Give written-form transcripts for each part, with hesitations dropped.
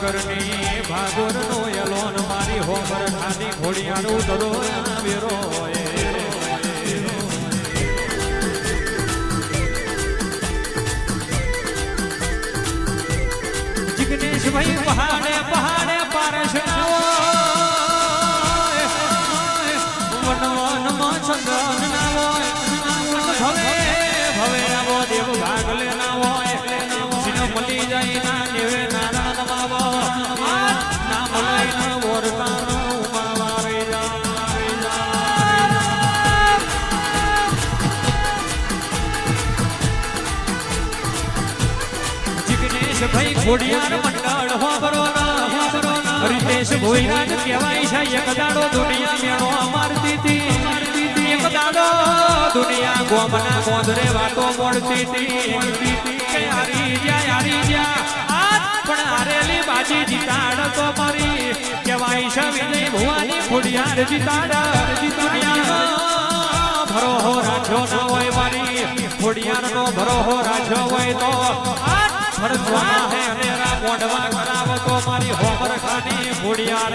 ભાવનગરની ભાગોર નો એલોન મારી હોમર ખાની ઘોડિયાનું દડો વેરો જિગ્નેશભાઈ પહાડે પહાડે પારસ વનવનમાં ચંદ્રન ના હોય ભવે ભવે આવો દેવ ભાગ લેના હોય જીનો મળી જાય ના દેવે નારાયણ નમાવો નામ લઈને ઓરતાન ઉમાવા રહી જિગ્નેશભાઈ ખોડિયાર મંડળ હોબરો રીતેશ ભોઈરાજ કહેવાય છે એક દાડો દુનિયા મેળો મારતી હતી એક દાડો દુનિયા ગોમના ગોંદરે વાતો મોડતી હતી કે હારી જ્યા પણ હારેલી બાજી જીતાડ તો મારી કહેવાય છે વિજય ભુવાની ખોડિયાર જીતાડ ભરોહો રાખ્યો ના હોય મારી ખોડિયાર નો ભરોહો રાખ્યો હોય તો ફરજવાના હે અનેરા મોઢવા કરાવ તો મારી હોમર ખાની ખોડિયાર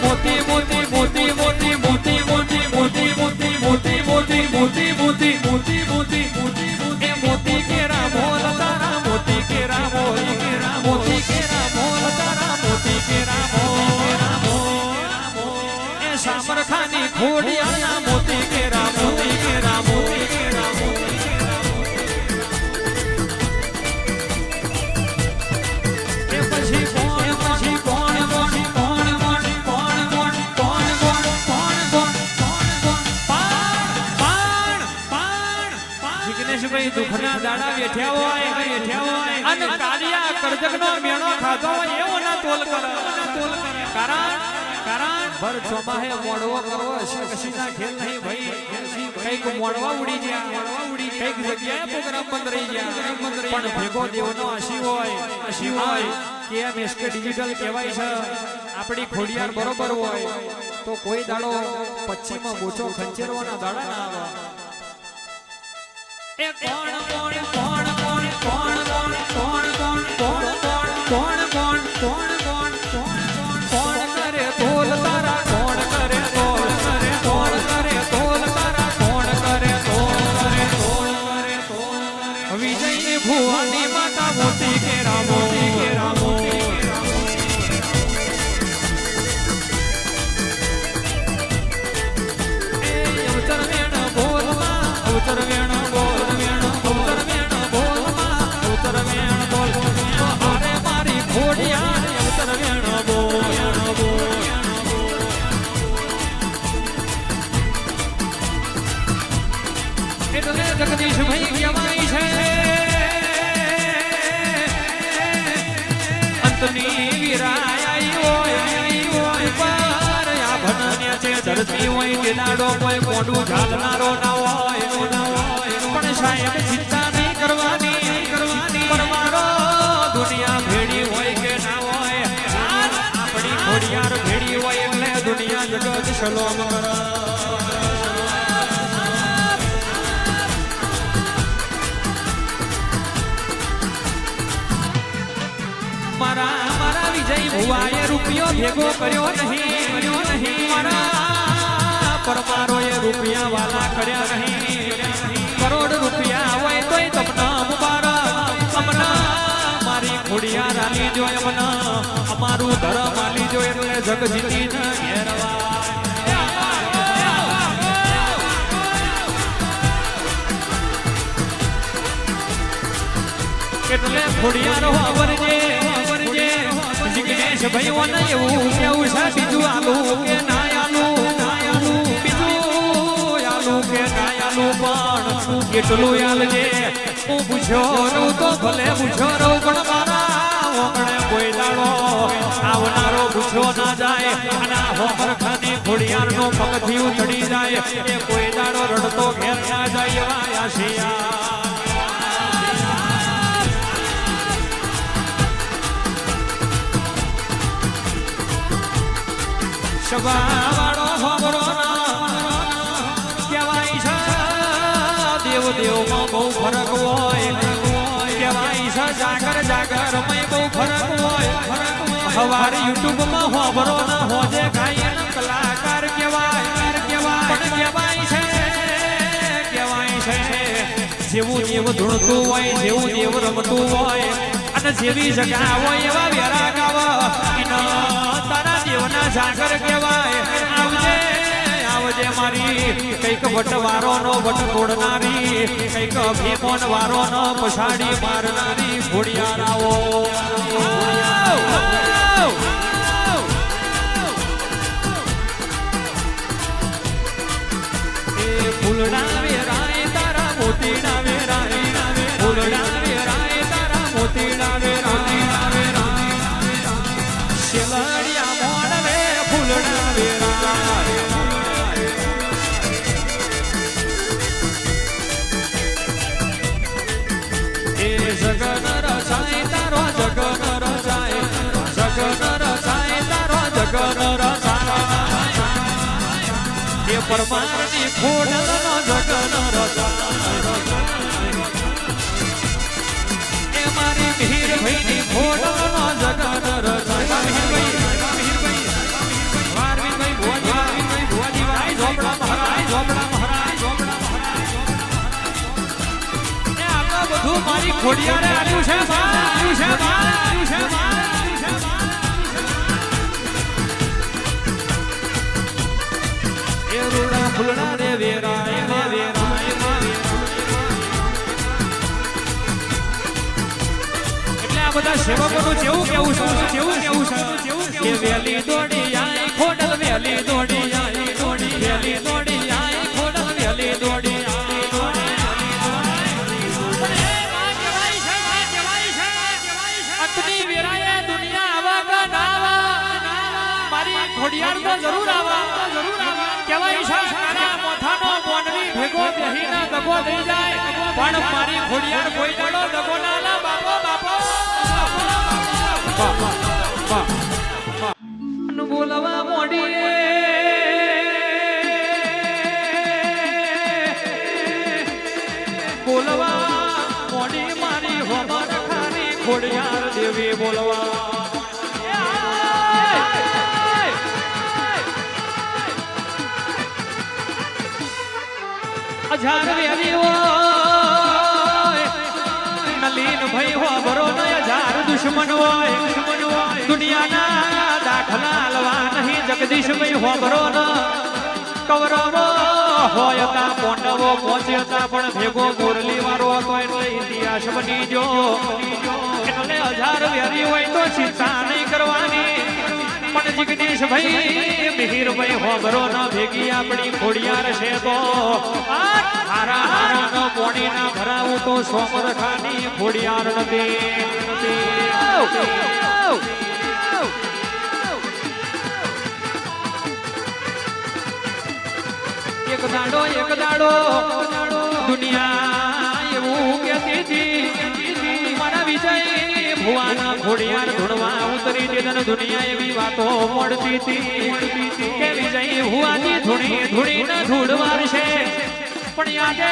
મોતી મોતી મોતી મોતી મોતી મોતી મોતી મોતી મોતી મોતી મોતી મોતી મોતી મોતી મોતી એ મોતી કેરા મોલ તારા મોતી કેરા મોલ કેરા મોતી કેરા મોલ તારા મોતી કેરા મોલ એ સામર ખાની ખોડિયાર મોતી કેરા મોતી કેરા મોતી કેરા મોતી એ પછી કોણ દુખના દાડા બેઠ્યા હોય અને કાલિયા કરજગનો મેણો ખાધો હોય એવો ના તોલ કરે કારણ ભર ચોમાહે મોડવો કરવો કશીના ખેલ નહીં ભાઈ કઈક મોડવા ઉડી ગયા કઈક જગ્યાએ પ્રોગ્રામ બંધ રહી ગયા પણ ભેગો દેવનો આશી હોય કે એમ એસકે ડિજિટલ કહેવાય છે આપણી ખોડિયાર બરોબર હોય તો કોઈ દાડો પશ્ચિમમાં બોચો ખંચેરવાના દાડા ના આવે એ કોણ કોણ કોણ કોણ કોણ કોણ કોણ કોણ કોણ કોણ કોણ કોણ કોણ કોણ કરે તોલ તારા કોણ કરે તોલ કરે કોણ કરે તોલ તારા કોણ કરે તોલ કરે તોલ કરે તોલ વિજયની ભુવાની માતા મોતી કેરા મોતી કેરા મોતી એ અવતર વેણ બોલમાં અવતર વેણ જગદીશભાઈ કહેવાય છે અંતની વિરાય પર આ ભનન્યા છે ધરતી હોય કે દાડો કોઈ મોઢું ઝાલનારો ના હોય પણ સાહેબ ચિંતા નહીં કરવાની પણ મારો દુનિયા ભેડી હોય કે ના હોય આપણી ખોડિયાર ભેડી હોય એટલે દુનિયા જગત સલોમ કરે મારા વિજય ભુવાએ રૂપિયો ભેગો કર્યો નહીં મારા પરમારોએ રૂપિયા વાલા કર્યા નહીં કરોડ રૂપિયા હોય તોય તમને મુબારક અમના મારી ખોડિયાર આલી જો અમના અમારું ધર્મ આલી જો એટલે જગ જીતી ન ઘેરવા એટલે ખોડિયાર વાવરજે જિગ્નેશ ભાઈઓ ને એવું કેવું છે બીજું આલું કે ના આલું બીજું આલું કે ના આલું પણ કેટલું આલજે હું પૂછ્યો રહું તો ભલે પૂછ્યો રહું પણ મારા હોમણે કોઈ દાડો આવનારો પૂછ્યો ના જાય અને હોમર ખાની ખોડિયાર નો પગથી ઉતડી જાય એ કોઈ દાડો રડતો ઘેર ના જાય એવા આશિયા સભાવાળો હોબરો કહેવાય જાગર જાગર મય બહુ ફરક હોય હવારે યુટ્યુબ માં હોબરો ના હોજે ગાયન કલાકાર કહેવાય પણ કહેવાય છે જેવું દેવ ધૂણતું હોય જેવું દેવ રમતું હોય અને જેવી જગ્યા હોય એવા વેરા ગાવ તારા દેવના જાગર કહેવાય આવજે મારી કઈક વટવારો નો વટ તોડનારી કઈક ભીમોન વારો નો પછાડી મારનારી ઘોડિયારાઓ એ ફૂલડા વેરાય તારા મોતીડા વેરાય ફૂલડા વેરાય તારા મોતીડા વેરાય શેલડિયા મોણ વે ફૂલડા વેરાય જગન રચાય તારો જગન રચાય તારો જગન રચાય એ પરમારની ખોડનો જગન રચાય એ મારી મિહિર ભાઈની ખોડનો જગન રચાય વારવીભાઈ ભુવાજી વાય ઝોપડા મહારાજ બધું મારી ખોડિયારે આવ્યું છે એ રૂડા ફૂલડા રે વેરાય એટલે આ બધા સેવકોનું જેવું કેવું છે કે વેલી દોડી આય ખોડલ વેલી દોડી આય વેલી દોડી આય ખોડલ વેલી દોડી ખોડિયાર તો જરૂર આવા કહેવાય છે તારા મોથાનો મોનવી ભેગો બેહીના દગો થઈ જાય પણ મારી ખોડિયાર કોઈ દાડો દગો ના લા બાપો બોલવા મોડી મારી હોમર ખાની ખોડિયાર દેવી બોલવા હજાર વેરી હોય નલીન ભાઈ હો બરો ન હજાર દુશ્મન હોય દુનિયાના દાખલા લવા નહીં જગદીશ ભાઈ હો બરો ન કૌરવો હોય તા પાંડવો પહોંચ્યા પણ ભેગો મુરલી વાળો હતો એટલે ઇતિહાસ બની જો એટલે હજાર વેરી હોય તો ચિંતા નહીં કરવાની પણ જગદીશ ભાઈ મિહિર ભાઈ હોબરો ન ભેગી આપણી ખોડિયાર છે તો હારા નો પોણી ના ભરાવું તો સોમરખાની ખોડિયાર નથી એક દાડો દુનિયા એવું કહેતી હતી મારા વિજય ભુવાના ખોડિયાર ધૂણવા ઉતરી દેદન દુનિયા એવી વાતો મળતી હતી કે વિજય ભુવાજી ધૂણી ન ધૂળવાર છે પણ આજે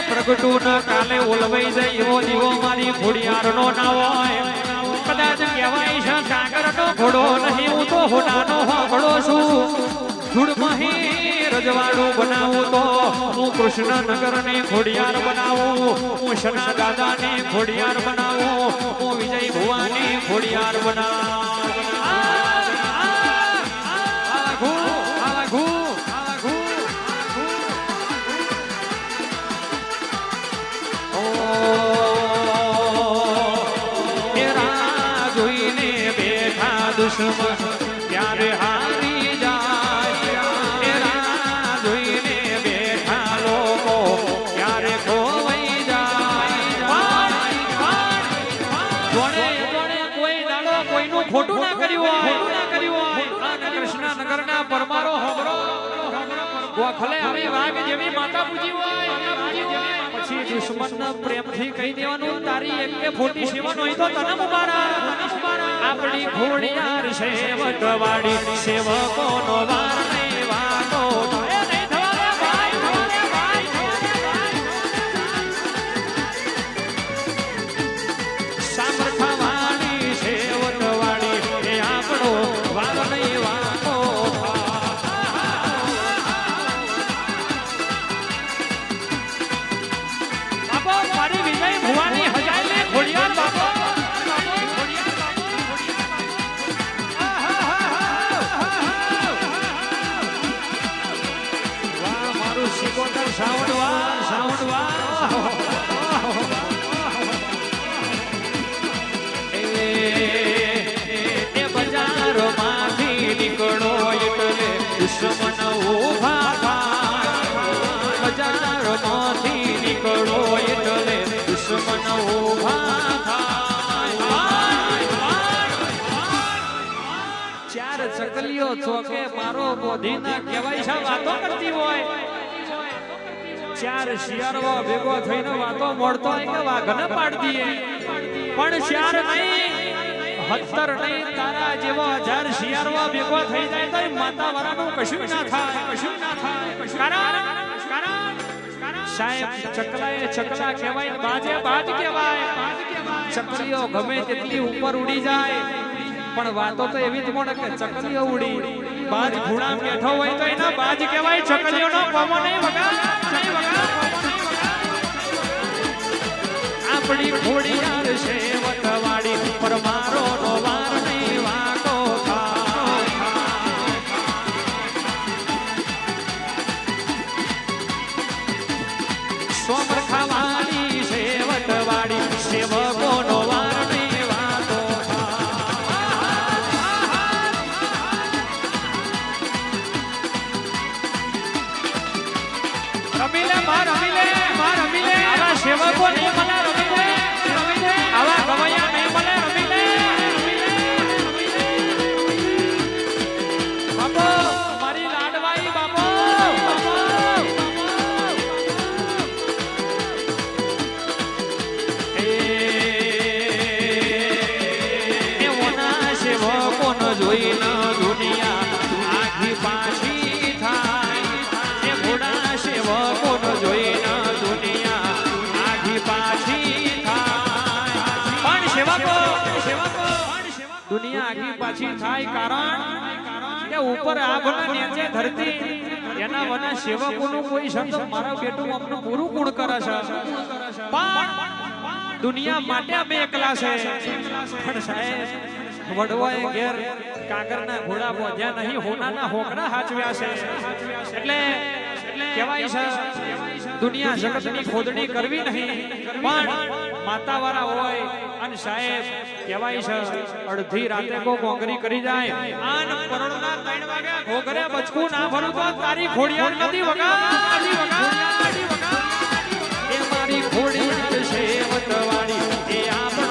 પ્રગટું ન કાલે ઓલવાઈ જાય એવો દીવો મારી ખોડિયાર નો ના હોય કદાચ કહેવાય છે સાગર નો ઘોડો નહીં હું તો હોનાનો હોગડો છું ધૂળમહી રજવાડું બનાવું તો હું કૃષ્ણનગર ને ખોડિયાર બનાવું હું શના દાદા ને ખોડિયાર બનાવું હું વિજય ભુવાની ખોડિયાર બનાવું જોઈને બેઠા દુશ્મન ત્યારે હારી જાય જોઈને બેઠા લોકો ત્યારે ખોવાઈ જાય કોઈ દાડો કોઈનું ખોટું ના કર્યું હોય કૃષ્ણનગર ના પરમારો હોબરો ગોખલે અમે વાઘ જેવી માતા પૂજી હોય પછી દુશ્મન પ્રેમથી કહી દેવાનું તારી એક ફોટી સેવન હોય તો તને મુબારક આપણી ખોડિયાર સેવકવાડી સેવકોનો વાર નહીં વાતો દુશ્મન ઉભા થાય ચાર ચકલીઓ ચોકે મારો બોધીના કહેવાય છે વાતો કરતી હોય ચાર શિયાળો ભેગો થઈને વાતો મોડતો હોય કે વાઘને પાડ દઈએ પણ ચાર નહીં 70 નહીં તારા જેવો 1000 શિયાળો ભેગો થઈ જાય તો માતા વાળાનું કશું ના થાય કારણ સાહેબ ચકલાએ ચકલા કહેવાય બાજે બાજ કહેવાય ચકલીઓ ગમે તેટલી ઉપર ઉડી જાય પણ વાતો તો એવી જ મળે કે ચકલીઓ ઉડી બાજ ઘોડા બેઠો હોય તો એના બાજ કહેવાય ચકલીઓનો કોમો નહીં વગા આપણી ઘોડી યાર છે વટવાડી પર મારો નો વાર નહીં વાકો સોમર ખાવાની છે વટવાડી સેવકો નો વાર નહીં વાતો રમીલે આવા સેવકો નહીં મને રમીલે આવા ગવૈયા નહીં મને રમીલે બાપો મારી લાડવાઈ બાપો જોઈને દુનિયા આખી પાછી થાય એ ઘોડા સેવકો જોઈને દુનિયા આખી પાછી થાય પણ સેવકો દુનિયા આખી પાછી થાય કારણ કે ઉપર આભના નીચે ધરતી એના વના સેવકોનું કોઈ શબ્દ મારા બેટું આપણું પૂરું ગુણ કરે છે પણ દુનિયા માટે અમે એકલા છે પણ સાહેબ વડવાએ ઘેર કાગરના ઘોડા બોધ્યા નહીં હોનાના હોકડા હાચવ્યા છે એટલે કહેવાય છે દુનિયા જગતની ખોદણી કરવી નહીં પણ માતાવાળા હોય અને સાહેબ કહેવાય છે અડધી રાતે કો કોંગરી કરી જાય આન પરોળના 3 વાગે ઘોઘરે બચકું ના ભરું તો તારી ઘોડિયાર નથી વગા એ મારી ઘોડિયાર છે વટવાડી એ આપ